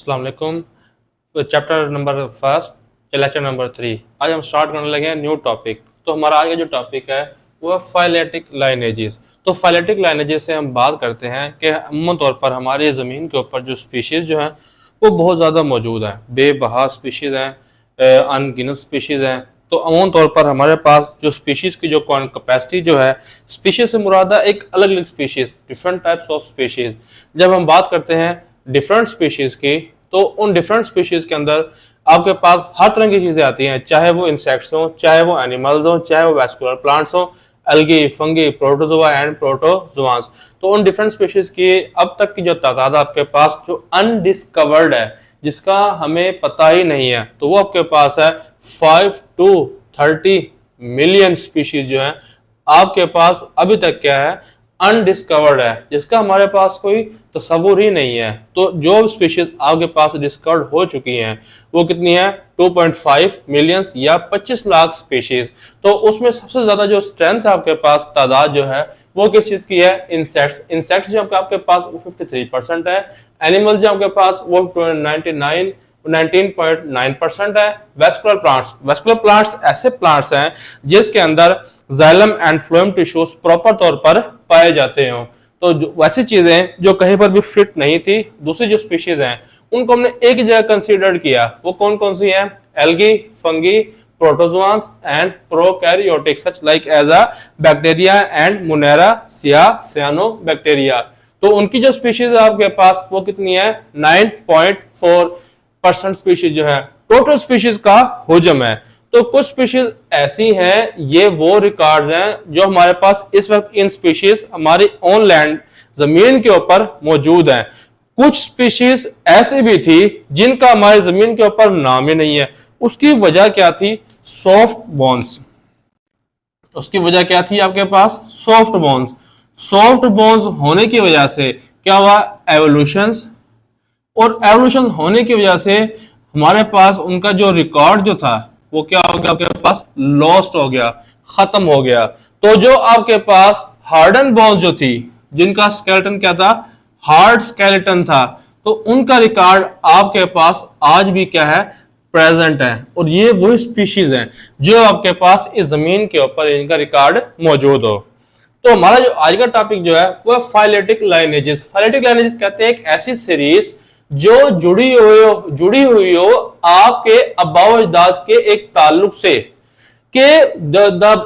अस्सलाम वालेकुम। Chapter number first, lecture number 3। आज हम स्टार्ट करने लगे हैं न्यू टॉपिक। तो हमारा आगे जो टॉपिक है वो है फाइलेटिक लाइनेजेस। तो फाइलेटिक लाइनेजेस से हम बात करते हैं कि अमूमन तौर पर हमारी ज़मीन के ऊपर जो स्पीशीज़ जो हैं वो बहुत ज़्यादा मौजूद हैं, बेबहा स्पीशीज़ हैं, अनगिनत स्पीशीज़ हैं। तो अमूमन तौर पर हमारे पास जो स्पीशीज़ की जो कैपेसिटी जो है, स्पीशीज़ से मुराद है एक अलग अलग species, different types of species. जब हम बात करते हैं डिफरेंट स्पीशीज़ की, तो उन डिफरेंट स्पीशीज़ के अंदर आपके पास हर तरह की चीज़ें आती हैं, चाहे वो इंसेक्ट्स हों, चाहे वो एनिमल्स हों, चाहे वो वैस्कुलर प्लांट्स हों, एल्गी, फंगी, प्रोटोजोआ एंड प्रोटोजोआंस। तो उन डिफरेंट स्पीशीज़ की अब तक की जो तादाद आपके पास जो अनडिस्कवर्ड है, जिसका हमें पता ही नहीं है, तो वो आपके पास है 5 to 30 मिलियन स्पीशीज जो है आपके पास अभी तक क्या है, अनडिस्कवर्ड है, जिसका हमारे पास कोई तस्वुर ही नहीं है। तो जो स्पीशीज आपके पास डिस्कवर्ड हो चुकी हैं वो कितनी है, 2.5 मिलियन या 25 लाख स्पीशीज। तो उसमें सबसे ज्यादा जो स्ट्रेंथ है आपके पास, तादाद जो है वो किस चीज की है, इंसेक्ट्स। इंसेक्ट्स जो आपके पास वो 53% है, एनिमल्स जो आपके पास वो 19.9% है। वेस्कुलर प्लांट्स ऐसे प्लांट्स हैं जिसके अंदर xylem and phloem tissues proper तौर पर पाए जाते हो। तो वैसी चीजें जो कहीं पर भी फिट नहीं थी, दूसरी जो स्पीशीज हैं उनको हमने एक जगह कंसीडर किया। वो कौन कौन सी हैं, algae, fungi, protozoans and prokaryotic such like as a bacteria and monera cyanobacteria. तो उनकी जो स्पीशीज है आपके पास वो कितनी है, 9.4% स्पीशीज जो है टोटल स्पीशीज का हुजम है। तो कुछ स्पीशीज ऐसी हैं, ये वो रिकॉर्ड्स हैं जो हमारे पास इस वक्त इन स्पीशीज हमारी ऑन लैंड जमीन के ऊपर मौजूद हैं। कुछ स्पीशीज ऐसी भी थी जिनका हमारी जमीन के ऊपर नाम ही नहीं है। उसकी वजह क्या थी, सॉफ्ट बोन्स। उसकी वजह क्या थी आपके पास, सॉफ्ट बोन्स। सॉफ्ट बोन्स होने की वजह से क्या हुआ, एवोल्यूशन। और एवोल्यूशन होने की वजह से हमारे पास उनका जो रिकॉर्ड जो था वो क्या हो गया, आपके पास लॉस्ट हो गया, खत्म हो गया। तो जो आपके पास हार्डन बोन्स जो थी, जिनका स्केलेटन क्या था, हार्ड स्केलेटन था, तो उनका रिकॉर्ड आपके पास आज भी क्या है, प्रेजेंट है। और ये वही स्पीशीज हैं जो आपके पास इस जमीन के ऊपर इनका रिकॉर्ड मौजूद हो। तो हमारा जो आज का टॉपिक जो है वो फाइलेटिक लाइनेजेस। फाइलेटिक लाइनेजेस कहते हैं एक ऐसी सीरीज जो जुड़ी हुई हो आपके अब्बाओ अजदाद के एक ताल्लुक से, के the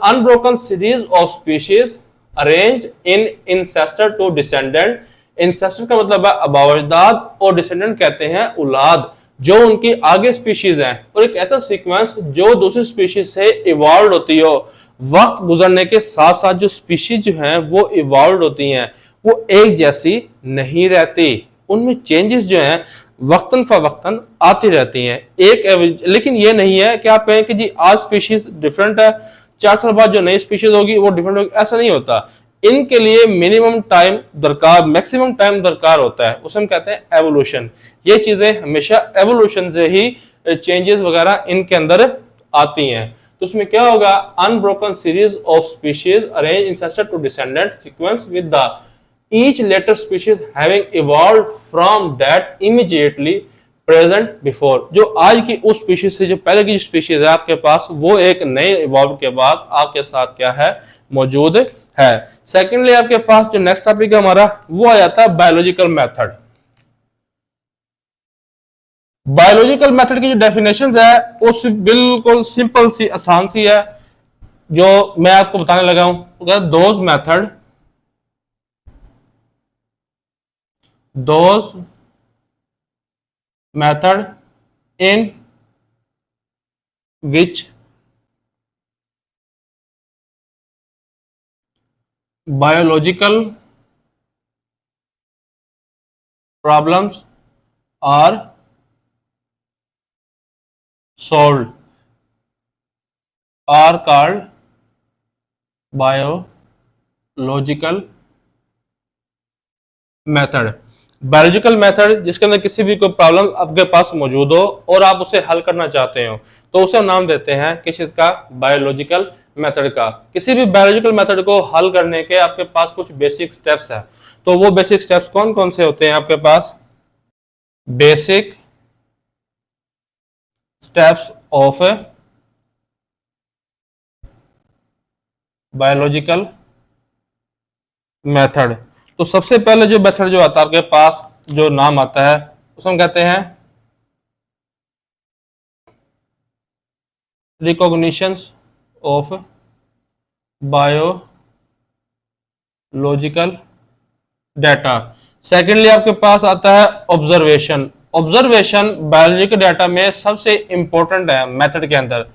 unbroken series of species arranged in ancestor to descendant. Ancestor का मतलब है अब्बाओ अजदाद, और डिसेंडेंट कहते हैं औलाद, जो उनकी आगे स्पीशीज है। और एक ऐसा सीक्वेंस जो दूसरी स्पीशीज से इवॉल्व होती हो। वक्त गुजरने के साथ साथ जो स्पीशीज जो हैं वो इवॉल्व होती हैं, वो एक जैसी नहीं रहती, उनमें चेंजेस जो हैं वक्तन फवक्तन आती रहती हैं। लेकिन ये नहीं है कि आप कहें कि जी आज स्पीशीज डिफरेंट है, 4 साल बाद जो नई स्पीशीज होगी वो डिफरेंट होगी, ऐसा नहीं होता। इनके लिए मिनिमम टाइम दरकार, मैक्सिमम टाइम दरकार होता है, उसे हम कहते हैं एवोल्यूशन। ये चीजें हमेशा एवोल्यूशन से ही चेंजेस वगैरह इनके अंदर आती हैं। तो उसमें क्या होगा, unbroken series of species arrange ancestor to descendant sequence with the each later species having evolved from that immediately present before। जो आज की उस स्पीशीज से जो पहले की स्पीशीज है आपके पास, वो एक नए इवॉल्व के बाद आपके साथ क्या है, मौजूद है। सेकेंडली आपके पास जो नेक्स्ट टॉपिक है हमारा वो आ जाता है बायोलॉजिकल मेथड। बायोलॉजिकल मेथड की जो डेफिनेशन है वो बिल्कुल सिंपल सी, आसान सी है, जो मैं आपको बताने लगा हूं। Those method in which biological problems are solved are called biological method. Biological method जिसके अंदर किसी भी कोई प्रॉब्लम आपके पास मौजूद हो और आप उसे हल करना चाहते हो, तो उसे नाम देते हैं किस चीज का, बायोलॉजिकल मेथड का। किसी भी बायोलॉजिकल मेथड को हल करने के आपके पास कुछ बेसिक स्टेप्स हैं। तो वो बेसिक स्टेप्स कौन कौन से होते हैं आपके पास, basic steps of biological method. तो सबसे पहले जो मेथड जो आता है आपके पास, जो नाम आता है उसको हम कहते हैं recognitions of biological data. Secondly आपके पास आता है ऑब्जर्वेशन। ऑब्जर्वेशन बायोलॉजिकल डाटा में सबसे इंपॉर्टेंट है मेथड के अंदर।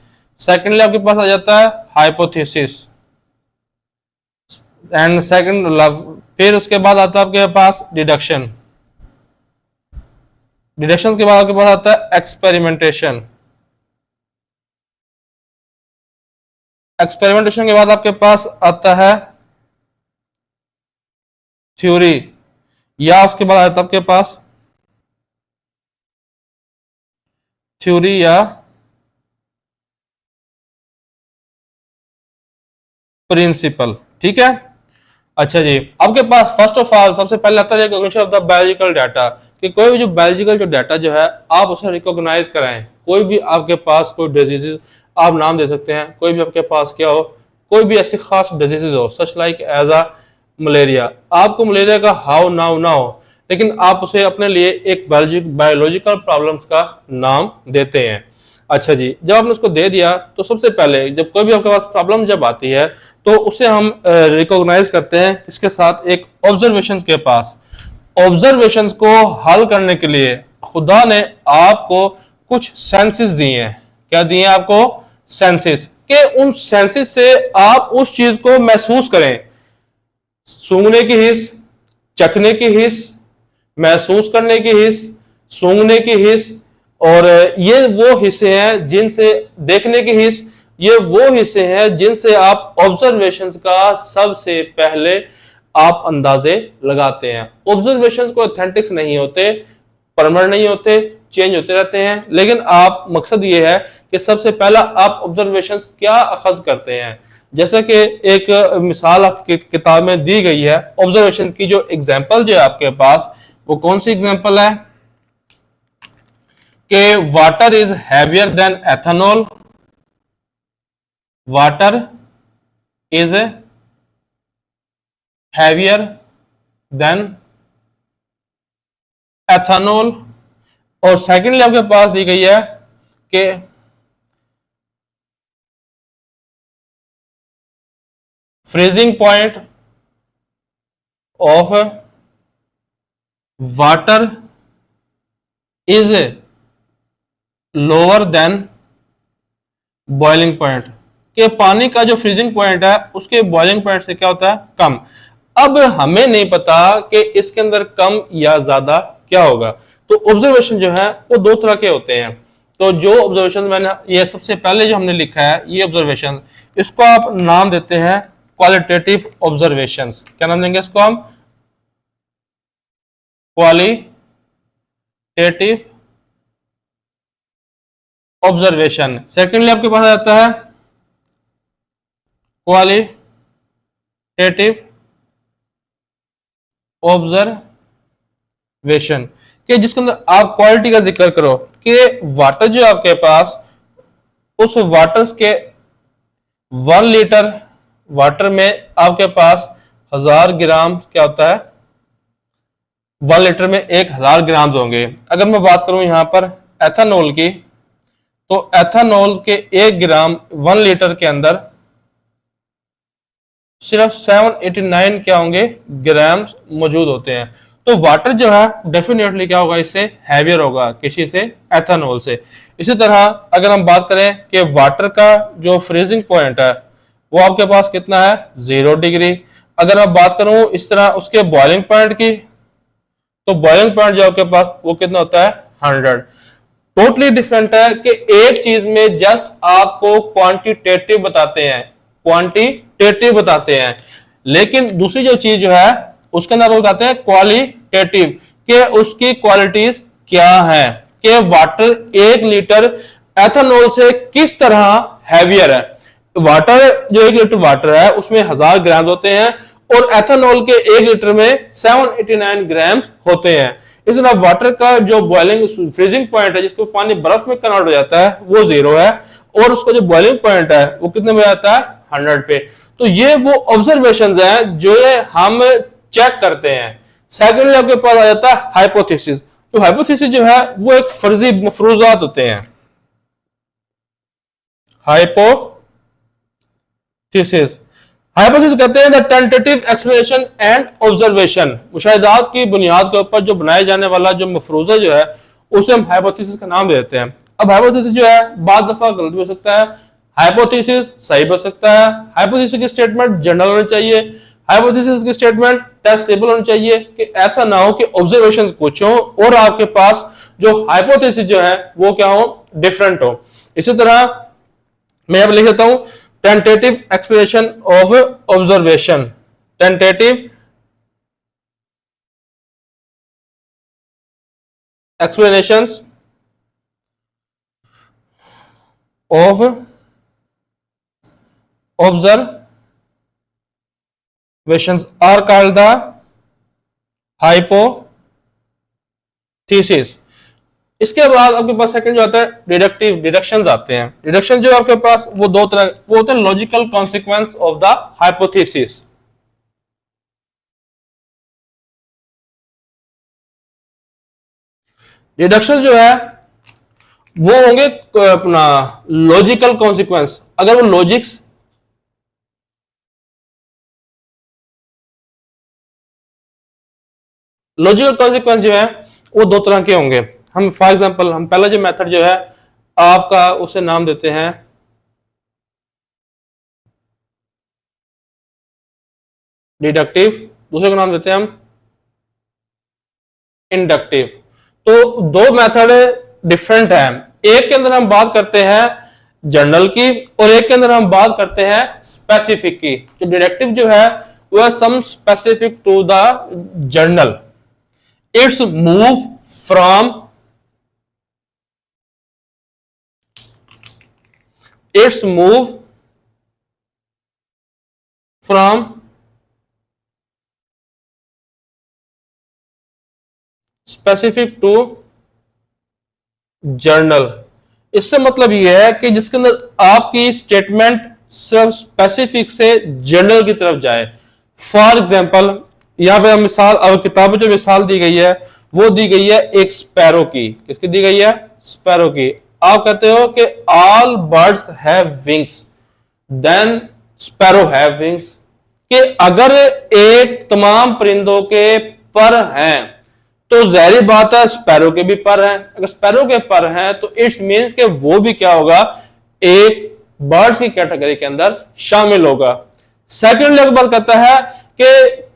सेकेंडली आपके पास आ जाता है हाइपोथेसिस एंड सेकंड, फिर उसके बाद आता है आपके पास डिडक्शन। डिडक्शन के बाद आपके पास आता है एक्सपेरिमेंटेशन। एक्सपेरिमेंटेशन के बाद आपके पास आता है थ्योरी, या उसके बाद आता है आपके पास थ्योरी या प्रिंसिपल। ठीक है, अच्छा जी। आपके पास फर्स्ट ऑफ ऑल सबसे पहले आता है recognition of the biological data, कि कोई भी जो बायोलॉजिकल जो डाटा जो है आप उसे रिकॉग्नाइज कराएं। कोई भी आपके पास कोई डिजीज आप नाम दे सकते हैं, कोई भी आपके पास क्या हो, कोई भी ऐसी खास डिजीजेज हो such like as a malaria. आपको मलेरिया का हाउ नाउ ना हो, लेकिन आप उसे अपने लिए एक बायोलॉजिकल प्रॉब्लम्स का नाम देते हैं। अच्छा जी, जब आपने उसको दे दिया तो सबसे पहले जब कोई भी आपके पास प्रॉब्लम जब आती है तो उसे हम रिकॉग्नाइज करते हैं इसके साथ एक ऑब्जर्वेशंस के पास। ऑब्जर्वेशंस को हल करने के लिए खुदा ने आपको कुछ सेंसेस दिए हैं। क्या दिए हैं आपको? सेंसेस। के उन सेंसेस से आप उस चीज को महसूस करें। सूंघने की हिस्स, चखने की हिस्स, महसूस करने की हिस्स, सूंघने की हिस्स, और ये वो हिस्से हैं जिनसे देखने की हिस्स, ये वो हिस्से हैं जिनसे आप ऑब्जर्वेशंस का सबसे पहले आप अंदाजे लगाते हैं। ऑब्जर्वेशंस को ऑथेंटिक्स नहीं होते, परमानेंट नहीं होते, चेंज होते रहते हैं, लेकिन आप मकसद ये है कि सबसे पहला आप ऑब्जर्वेशंस क्या अखज करते हैं। जैसा कि एक मिसाल आपकी किताब में दी गई है ऑब्जर्वेशन की, जो एग्जांपल जो है आपके पास वो कौन सी एग्जांपल है कि water is heavier than ethanol. Water is heavier than ethanol. और सेकेंडली आपके पास दी गई है कि freezing point of water is lower than boiling point, कि पानी का जो फ्रीजिंग पॉइंट है उसके बॉइलिंग पॉइंट से क्या होता है? कम। अब हमें नहीं पता कि इसके अंदर कम या ज्यादा क्या होगा। तो ऑब्जर्वेशन जो है वो दो तरह के होते हैं। तो जो ऑब्जर्वेशन मैंने ये सबसे पहले जो हमने लिखा है ये ऑब्जर्वेशन, इसको आप नाम देते हैं क्वालिटेटिव ऑब्जर्वेशंस। क्या नाम देंगे इसको हम? Qualitative observation. सेकेंडली आपके पास आता है क्वालिटेटिव ऑब्जर्वेशन, कि जिसके अंदर आप क्वालिटी का जिक्र करो कि वाटर जो आपके पास, उस वाटर के 1 लीटर वाटर में आपके पास 1000 ग्राम क्या होता है? 1 लीटर में 1000 ग्राम होंगे। अगर मैं बात करूं यहां पर एथेनॉल की, तो एथेनॉल के 1 ग्राम 1 लीटर के अंदर सिर्फ 789 क्या होंगे? ग्राम्स मौजूद होते हैं। तो वाटर जो है डेफिनेटली क्या होगा? इससे हैवियर होगा, किसी से? एथेनॉल से। इसी तरह अगर हम बात करें कि वाटर का जो फ्रीजिंग पॉइंट है वो आपके पास कितना है? 0 डिग्री। अगर मैं बात करूं इस तरह उसके बॉइलिंग पॉइंट की, तो बॉइलिंग पॉइंट जो आपके पास वो कितना होता है? 100। टोटली डिफरेंट है कि एक चीज में जस्ट आपको क्वांटिटेटिव बताते हैं, क्वांटिटेटिव बताते हैं, लेकिन दूसरी जो चीज जो है उसके अंदर बताते हैं क्वालिटेटिव, के उसकी क्वालिटीज क्या है, कि वाटर 1 लीटर एथेनॉल से किस तरह हैवियर है। वाटर जो 1 लीटर वाटर है उसमें 1000 ग्राम होते हैं और एथेनॉल के 1 लीटर में 789 ग्राम होते हैं। इस तरह वाटर का जो बॉइलिंग फ्रीजिंग पॉइंट है, जिसको पानी बर्फ में कन्वर्ट हो जाता है, वो 0 है, और उसका जो बॉइलिंग पॉइंट है वो कितने में आता है, 100 पे। तो ये वो ऑब्जर्वेशंस हैं जो ये हम चेक करते हैं। सेकेंडली आपके पास आ जाता है हाइपोथेसिस। तो हाइपोथेसिस जो है वो एक फर्जी मफरूजात होते हैं। हाइपोथेसिस हाइपोथेसिस कहते हैं the tentative explanation and observation. मुशाहिदात की बुनियाद के ऊपर जो बनाए जाने वाला जो मफरूजा जो है उसे हम हाइपोथेसिस का नाम देते हैं। अब हाइपोथेसिस जो है बाद दफा गलत भी हो सकता है, हाइपोथेसिस सही हो सकता है, हाइपोथेसिस की स्टेटमेंट जनरल होनी चाहिए, हाइपोथेसिस की स्टेटमेंट टेस्टेबल होनी चाहिए, कि ऐसा ना हो कि ऑब्जर्वेशंस कुछ हो और आपके पास जो हाइपोथेसिस जो है वो क्या हो, डिफरेंट हो। इसी तरह मैं यहां पर लिख देता हूं tentative explanation of observation, tentative explanations of observations are called the hypothesis। इसके बाद आपके पास सेकंड जो आता है डिडक्टिव, डिडक्शंस आते हैं। डिडक्शन जो आपके पास वो दो तरह, वो होते हैं logical consequence of the hypothesis. Deduction जो है वो होंगे अपना लॉजिकल कॉन्सिक्वेंस। अगर वो लॉजिक्स लॉजिकल कॉन्सिक्वेंस जो है वो दो तरह के होंगे। हम फॉर एग्जांपल हम पहला जो मेथड जो है आपका उसे नाम देते हैं डिडक्टिव, दूसरे को नाम देते हैं हम इंडक्टिव। तो दो मेथड डिफरेंट है। एक के अंदर हम बात करते हैं जनरल की और एक के अंदर हम बात करते हैं स्पेसिफिक की। तो डिडक्टिव जो है वो है some specific to the general. It's move from specific to general. इससे मतलब यह है कि जिसके अंदर आपकी स्टेटमेंट सिर्फ स्पेसिफिक से जर्नल की तरफ जाए। फॉर एग्जांपल यहां पे हम मिसाल, अब किताब में जो मिसाल दी गई है वो दी गई है एक स्पैरो की। किसकी दी गई है? स्पैरो की। आप कहते हो कि all birds have wings then sparrow have wings, कि अगर एक तमाम परिंदों के पर हैं तो जाहिर बात है स्पैरो के भी पर हैं। अगर स्पैरो के पर हैं तो इट्स मींस के वो भी क्या होगा, एक बर्ड्स की कैटेगरी के अंदर शामिल होगा। सेकंड लेवल बात करता है कि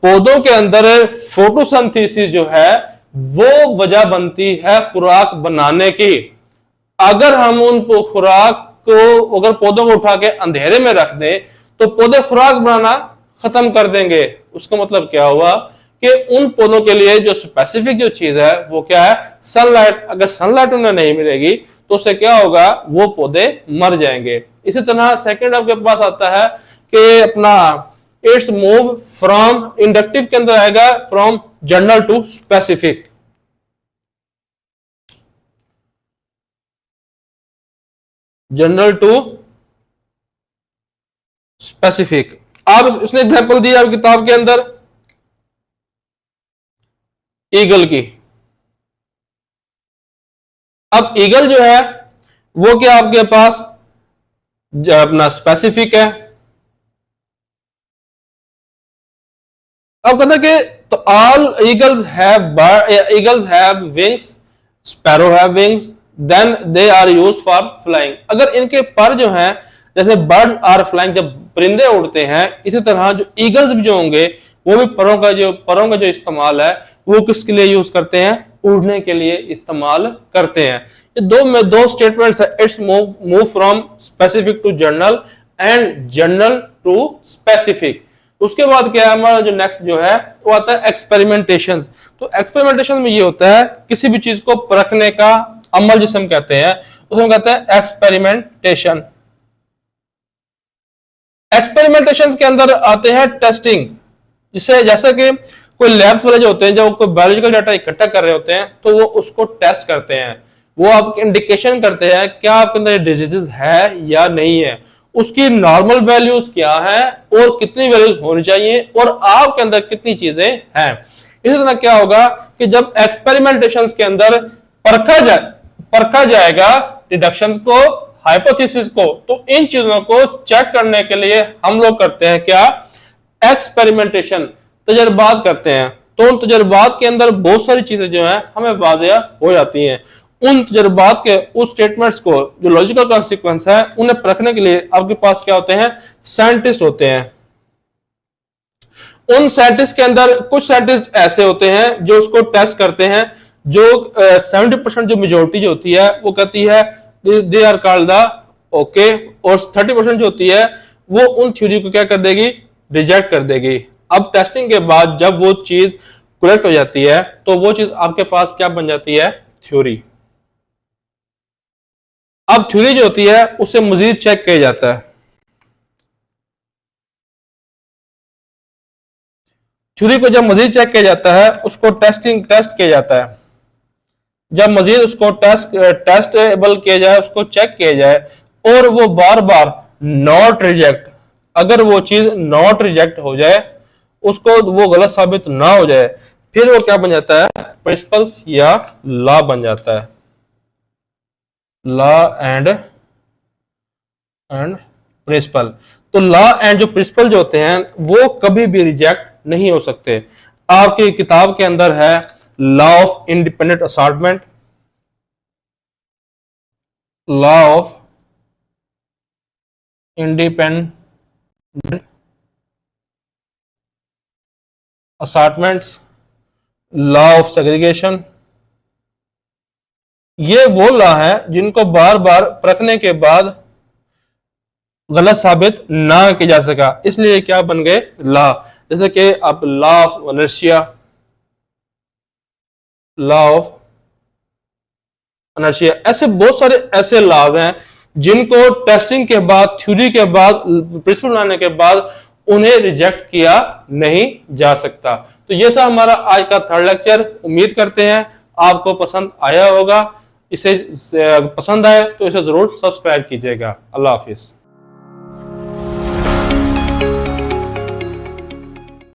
पौधों के अंदर फोटोसिंथेसिस जो है वो वजह बनती है खुराक बनाने की। अगर हम उन खुराक को, अगर पौधों को उठा के अंधेरे में रख दें तो पौधे खुराक बनाना खत्म कर देंगे। उसका मतलब क्या हुआ कि उन पौधों के लिए जो स्पेसिफिक जो चीज है वो क्या है, सनलाइट। अगर सनलाइट उन्हें नहीं मिलेगी तो उससे क्या होगा, वो पौधे मर जाएंगे। इसी तरह सेकंड आपके पास आता है कि अपना इट्स मूव फ्रॉम, इंडक्टिव के अंदर आएगा from general to specific. General to specific. आप उसने एग्जांपल दी आप किताब के अंदर ईगल की। अब ईगल जो है वो क्या आपके पास अपना स्पेसिफिक है। अब कहता कि तो all eagles have wings, sparrow have wings, then they are use for flying. अगर इनके पर जो हैं, जैसे बर्ड्स आर फ्लाइंग, जब परिंदे उड़ते हैं, इसी तरह जो ईगल्स भी जो होंगे वो भी परों का जो इस्तेमाल है वो किसके लिए यूज करते हैं, उड़ने के लिए इस्तेमाल करते हैं। ये दो स्टेटमेंट्स है, it's move from specific to general and general to specific. उसके बाद क्या है हमारा जो नेक्स्ट जो है वो आता है एक्सपेरिमेंटेशन। तो एक्सपेरिमेंटेशन में ये होता है किसी भी चीज को परखने का अमल जिसे हम कहते हैं उसे हम कहते हैं एक्सपेरिमेंटेशन। एक्सपेरिमेंटेशन के अंदर आते हैं टेस्टिंग, जिसे जैसे कि कोई लैब्स वाले जो होते हैं, जब कोई बायोलॉजिकल डाटा इकट्ठा कर रहे होते हैं तो वो उसको टेस्ट करते हैं, वो आपके इंडिकेशन करते हैं क्या आपके अंदर डिजीजेस है या नहीं है, उसकी नॉर्मल वैल्यूज क्या है और कितनी वैल्यूज होनी चाहिए और आपके अंदर कितनी चीजें हैं। इसी तरह क्या होगा कि जब एक्सपेरिमेंटेशंस के अंदर परखा जाएगा डिडक्शंस को, हाइपोथेसिस को, तो इन चीजों को चेक करने के लिए हम लोग करते हैं क्या, एक्सपेरिमेंटेशन, तजर्बात करते हैं। तो उन तजर्बात के अंदर बहुत सारी चीजें जो है हमें वाज़ेह हो जाती हैं। उन तजर्बात के उस स्टेटमेंट्स को जो लॉजिकल कॉन्सिक्वेंस है उन्हें परखने के लिए आपके पास क्या होते हैं, साइंटिस्ट होते हैं। उन साइंटिस्ट के अंदर कुछ साइंटिस्ट ऐसे होते हैं जो उसको टेस्ट करते हैं, जो 70% जो मेजोरिटी जो होती है वो कहती है they are called the okay, और 30% जो होती है वो उन थ्योरी को क्या कर देगी, रिजेक्ट कर देगी। अब टेस्टिंग के बाद जब वो चीज करेक्ट हो जाती है तो वो चीज आपके पास क्या बन जाती है, थ्योरी। अब थ्योरी जो होती है उसे मजीद चेक किया जाता है। थ्योरी को जब मजीद चेक किया जाता है उसको टेस्ट किया जाता है। जब मजीद उसको टेस्टेबल किया जाए, उसको चेक किया जाए और वो बार बार नॉट रिजेक्ट, अगर वो चीज नॉट रिजेक्ट हो जाए, उसको वो गलत साबित ना हो जाए, फिर वो क्या बन जाता है, प्रिंसिपल्स या लॉ बन जाता है। Law and principle. तो लॉ एंड जो प्रिंसिपल जो होते हैं वो कभी भी रिजेक्ट नहीं हो सकते। आपकी किताब के अंदर है law of independent assortment, law of independent assortments, law of segregation. ये वो लॉ है जिनको बार बार परखने के बाद गलत साबित ना किया जा सका, इसलिए क्या बन गए, लॉ। जैसे कि आप law of inertia, law of inertia, ऐसे बहुत सारे ऐसे लॉज हैं जिनको टेस्टिंग के बाद, थ्योरी के बाद, प्रिंसिपल बनाने के बाद उन्हें रिजेक्ट किया नहीं जा सकता। तो ये था हमारा आज का थर्ड लेक्चर। उम्मीद करते हैं आपको पसंद आया होगा। इसे पसंद आए तो इसे जरूर सब्सक्राइब कीजिएगा। अल्लाह हाफिज।